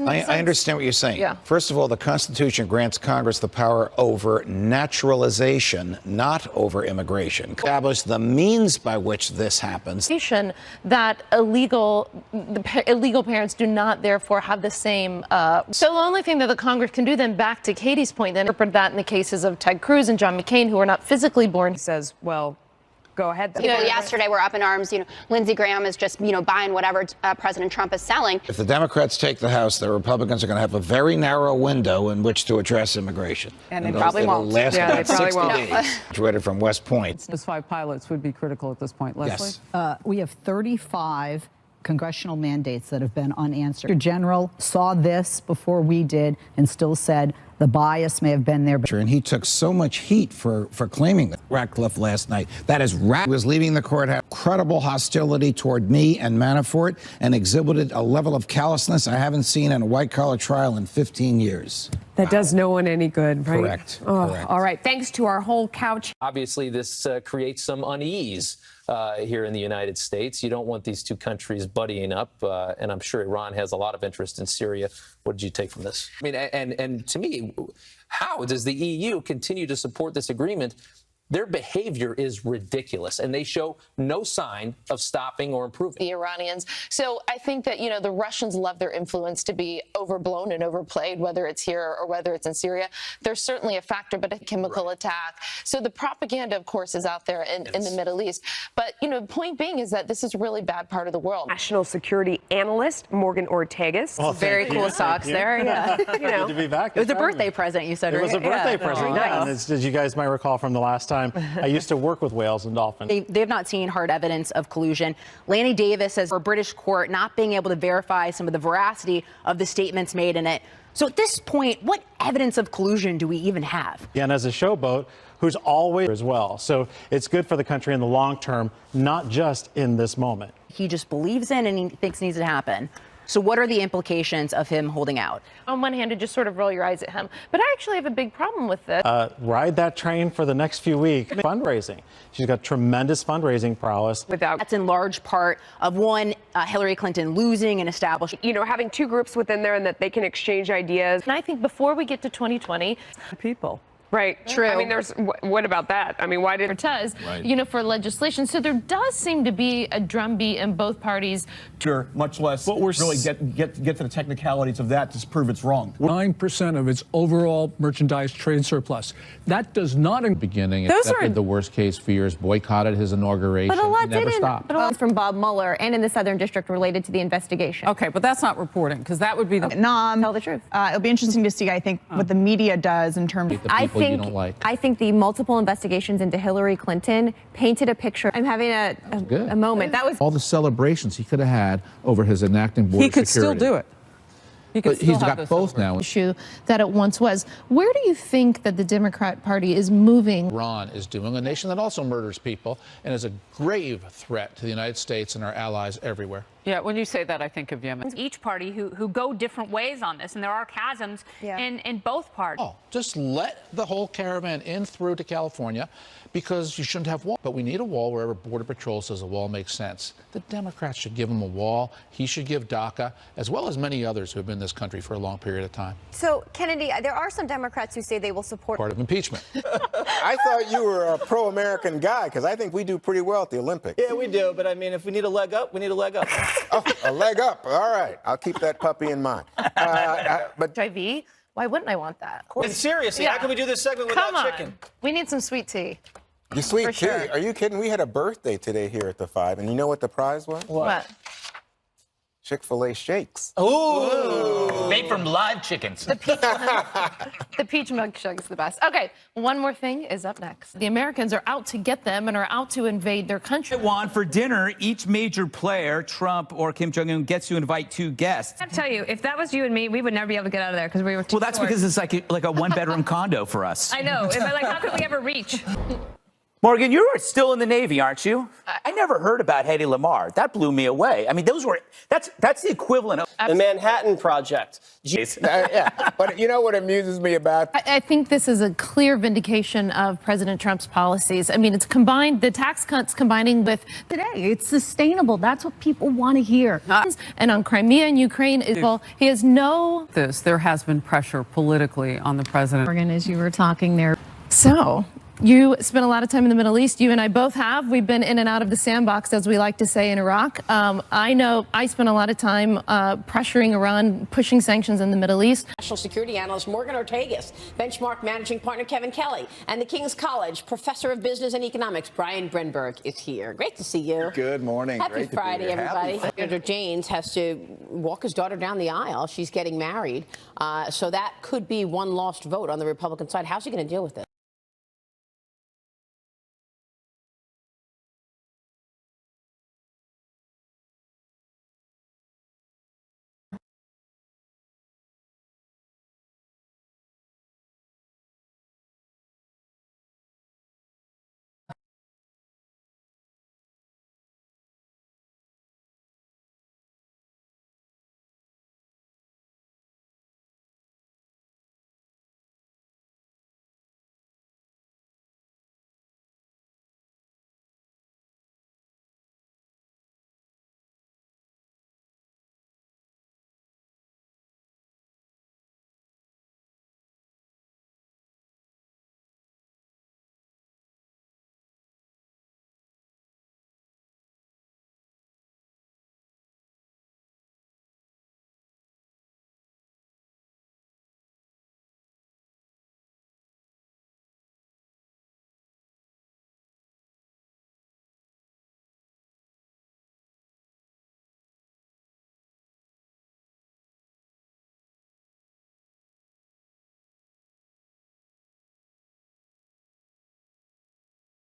I understand what you're saying. Yeah. First of all, the Constitution grants Congress the power over naturalization, not over immigration. Establish the means by which this happens. That illegal parents do not therefore have the same. So the only thing that the Congress can do then, back to Katie's point, then interpret that in the cases of Ted Cruz and John McCain, who are not physically born. He says, well, go ahead. People yesterday were up in arms. Lindsey Graham is just, buying whatever President Trump is selling. If the Democrats take the House, the Republicans are going to have a very narrow window in which to address immigration. And they probably won't. Last Yeah, about they probably 60 won't. days. Graduated from West Point. Those 5 pilots would be critical at this point, Leslie? Yes. We have 35 congressional mandates that have been unanswered. The General saw this before we did and still said the bias may have been there. And he took so much heat for claiming that Ratcliffe last night. That is, was leaving the court, had credible hostility toward me and Manafort, and exhibited a level of callousness I haven't seen in a white-collar trial in 15 years. That does no one any good, right? Correct. Correct. All right. Thanks to our whole couch. Obviously, this creates some unease here in the United States. You don't want these two countries buddying up, and I'm sure Iran has a lot of interest in Syria. What did you take from this? I mean, and to me, how does the EU continue to support this agreement? Their behavior is ridiculous, and they show no sign of stopping or improving. The Iranians. So I think that, the Russians love their influence to be overblown and overplayed, whether it's here or whether it's in Syria. There's certainly a factor, but a chemical attack. So the propaganda, of course, is out there in the Middle East. But, point being is that this is a really bad part of the world. National security analyst Morgan Ortagus. Well, Very cool socks there. Yeah. Good to be back. It was a birthday present, you said, It right? was a birthday present. Very Yeah. nice. And as you guys might recall from the last time, I used to work with whales and dolphins. They have not seen hard evidence of collusion. Lanny Davis says for a British court not being able to verify some of the veracity of the statements made in it. So at this point, what evidence of collusion do we even have? Yeah, and as a showboat, who's always as well. So it's good for the country in the long term, not just in this moment. He just believes in and he thinks needs to happen. So what are the implications of him holding out? On one hand, to just sort of roll your eyes at him. But I actually have a big problem with this. Ride that train for the next few weeks. Fundraising. She's got tremendous fundraising prowess. That's in large part of Hillary Clinton losing and establishing. Having two groups within there and that they can exchange ideas. And I think before we get to 2020, people. Right. True. I mean, what about that? I mean, why did Cortez, Right. For legislation. So there does seem to be a drumbeat in both parties. Sure, much less really get to the technicalities of that to prove it's wrong. 9% of its overall merchandise trade surplus. That does not in the beginning accepted the worst case fears, boycotted his inauguration, But a lot never didn't. stopped. But a lot from Bob Mueller and in the Southern District related to the investigation. Okay, but that's not reporting because that would be the Tell the truth. It'll be interesting to see, I think, what the media does in terms of. You don't like. I think the multiple investigations into Hillary Clinton painted a picture. I'm having a moment. That was All the celebrations he could have had over his enacting border he could security. still do it. But he's got both now. issue that it once was. Where do you think that the Democrat Party is moving? Iran is doing, a nation that also murders people and is a grave threat to the United States and our allies everywhere. Yeah, when you say that, I think of Yemen. Each party who go different ways on this, and there are chasms in both parties. Oh, just let the whole caravan in through to California because you shouldn't have wall. But we need a wall wherever Border Patrol says a wall makes sense. The Democrats should give him a wall. He should give DACA, as well as many others who have been in this country for a long period of time. So, Kennedy, there are some Democrats who say they will support. Part of impeachment. I thought you were a pro-American guy because I think we do pretty well at the Olympics. Yeah, we do, but I mean, if we need a leg up, we need a leg up. Oh, a leg up. All right. I'll keep that puppy in mind. But HIV? Why wouldn't I want that? And seriously, how can we do this segment without chicken? We need some sweet tea. you sweet For tea. sure. Are you kidding? We had a birthday today here at the 5, and you know what the prize was? What? Chick-fil-A shakes. Ooh. Made from live chickens. The peach milkshake is the best. Okay, one more thing is up next. The Americans are out to get them and are out to invade their country. Juan, for dinner, each major player, Trump or Kim Jong-un, gets to invite 2 guests. I have to tell you, if that was you and me, we would never be able to get out of there because we were too Well, that's short. because it's like a one-bedroom condo for us. I know. Like, how could we ever reach? Morgan, you're still in the Navy, aren't you? I never heard about Hedy Lamarr. That blew me away. I mean, that's the equivalent of the Manhattan Project. Yeah, but you know what amuses me about? I think this is a clear vindication of President Trump's policies. I mean, it's combined, the tax cuts combining with today. It's sustainable. That's what people want to hear. And on Crimea and Ukraine, he has no. There has been pressure politically on the president. Morgan, as you were talking there. So. You spent a lot of time in the Middle East. You and I both have. We've been in and out of the sandbox, as we like to say in Iraq. I know I spent a lot of time pressuring Iran, pushing sanctions in the Middle East. National security analyst Morgan Ortagus, Benchmark managing partner Kevin Kelly, and the King's College professor of business and economics Brian Brenberg is here. Great to see you. Good morning. Happy Great Friday, to be here. everybody. Senator James has to walk his daughter down the aisle. She's getting married. So that could be one lost vote on the Republican side. How's he going to deal with it?